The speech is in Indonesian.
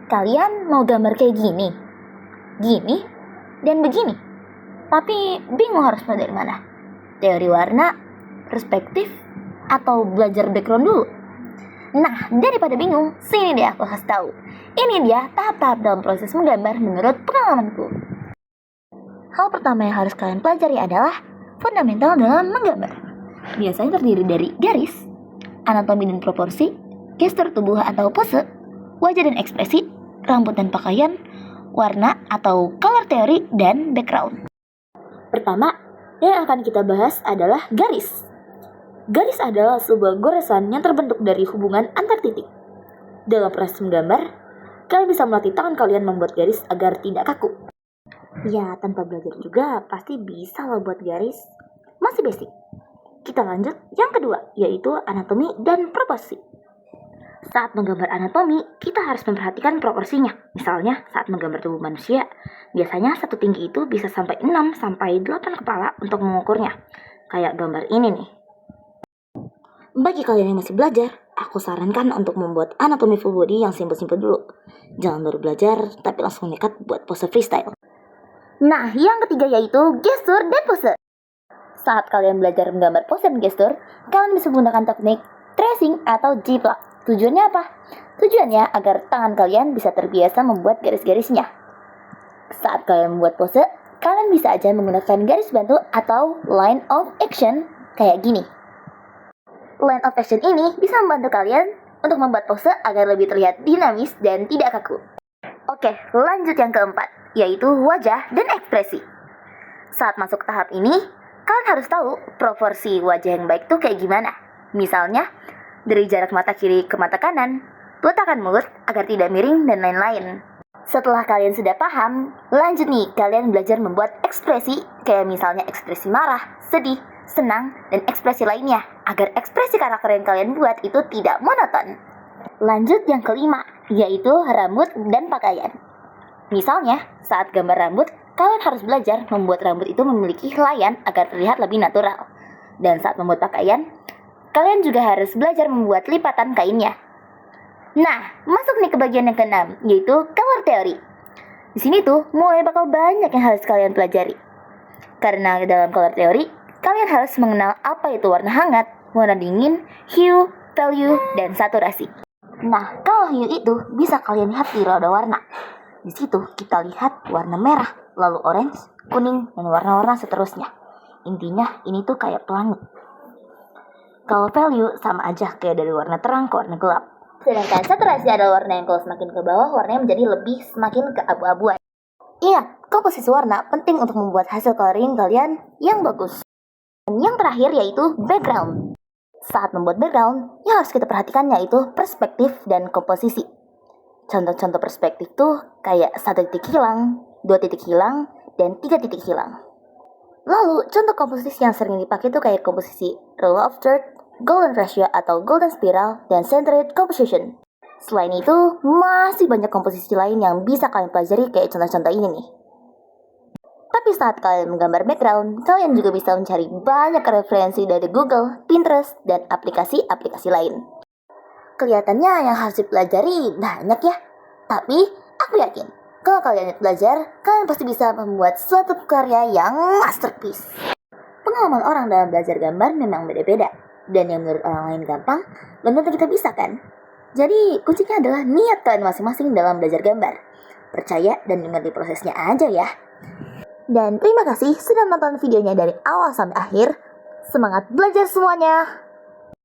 Kalian mau gambar kayak gini, dan begini. Tapi bingung harus mulai dari mana. Teori warna, perspektif, atau belajar background dulu. Nah, daripada bingung, sini deh aku kasih tahu. Ini dia tahap-tahap dalam proses menggambar menurut pengalamanku. Hal pertama yang harus kalian pelajari adalah fundamental dalam menggambar. Biasanya terdiri dari garis, anatomi dan proporsi, gestur tubuh atau pose, wajah dan ekspresi, rambut dan pakaian, warna atau color theory, dan background. Pertama, yang akan kita bahas adalah garis. Garis adalah sebuah goresan yang terbentuk dari hubungan antar titik. Dalam proses menggambar, kalian bisa melatih tangan kalian membuat garis agar tidak kaku. Ya, tanpa belajar juga pasti bisa loh buat garis. Masih basic. Kita lanjut yang kedua, yaitu anatomi dan proporsi. Saat menggambar anatomi, kita harus memperhatikan proporsinya. Misalnya, saat menggambar tubuh manusia, biasanya satu tinggi itu bisa sampai 6-8 kepala untuk mengukurnya. Kayak gambar ini nih. Bagi kalian yang masih belajar, aku sarankan untuk membuat anatomi full body yang simpel-simpel dulu. Jangan baru belajar, tapi langsung nekat buat pose freestyle. Nah, yang ketiga yaitu gestur dan pose. Saat kalian belajar menggambar pose dan gestur, kalian bisa menggunakan teknik tracing atau jiplak. Tujuannya apa? Tujuannya agar tangan kalian bisa terbiasa membuat garis-garisnya. Saat kalian membuat pose, kalian bisa aja menggunakan garis bantu atau line of action kayak gini. Line of action ini bisa membantu kalian untuk membuat pose agar lebih terlihat dinamis dan tidak kaku. Oke, lanjut yang keempat, yaitu wajah dan ekspresi. Saat masuk tahap ini, kalian harus tahu proporsi wajah yang baik tuh kayak gimana. Misalnya, dari jarak mata kiri ke mata kanan, peletakan mulut agar tidak miring, dan lain-lain. Setelah kalian sudah paham, lanjut nih kalian belajar membuat ekspresi, kayak misalnya ekspresi marah, sedih, senang, dan ekspresi lainnya, agar ekspresi karakter yang kalian buat itu tidak monoton. Lanjut yang kelima, yaitu rambut dan pakaian. Misalnya, saat gambar rambut, kalian harus belajar membuat rambut itu memiliki helaian agar terlihat lebih natural. Dan saat membuat pakaian, kalian juga harus belajar membuat lipatan kainnya. Nah, masuk nih ke bagian yang keenam, yaitu color theory. Di sini tuh mulai bakal banyak yang harus kalian pelajari. Karena dalam color theory, kalian harus mengenal apa itu warna hangat, warna dingin, hue, value, dan saturasi. Nah, kalau hue itu bisa kalian lihat di roda warna. Di situ kita lihat warna merah, lalu orange, kuning, dan warna-warna seterusnya. Intinya ini tuh kayak pelangi. Kalau value sama aja kayak dari warna terang ke warna gelap. Sedangkan saturasi adalah warna yang kalau semakin ke bawah, warnanya menjadi lebih semakin keabu-abuan. Ingat, komposisi warna penting untuk membuat hasil coloring kalian yang bagus. Dan yang terakhir yaitu background. Saat membuat background, yang harus kita perhatikan yaitu perspektif dan komposisi. Contoh-contoh perspektif tuh kayak 1 titik hilang, 2 titik hilang, dan 3 titik hilang. Lalu, contoh komposisi yang sering dipakai tuh kayak komposisi rule of third, golden ratio atau golden spiral, dan centered composition. Selain itu, masih banyak komposisi lain yang bisa kalian pelajari kayak contoh-contoh ini nih. Tapi saat kalian menggambar background, kalian juga bisa mencari banyak referensi dari Google, Pinterest, dan aplikasi-aplikasi lain. Kelihatannya yang harus dipelajari banyak ya. Tapi, aku yakin, kalau kalian belajar, kalian pasti bisa membuat suatu karya yang masterpiece. Pengalaman orang dalam belajar gambar memang beda-beda. Dan yang menurut orang lain gampang, belum tentu kita bisa kan? Jadi, kuncinya adalah niat kalian masing-masing dalam belajar gambar. Percaya dan nikmati prosesnya aja ya. Dan terima kasih sudah menonton videonya dari awal sampai akhir. Semangat belajar semuanya!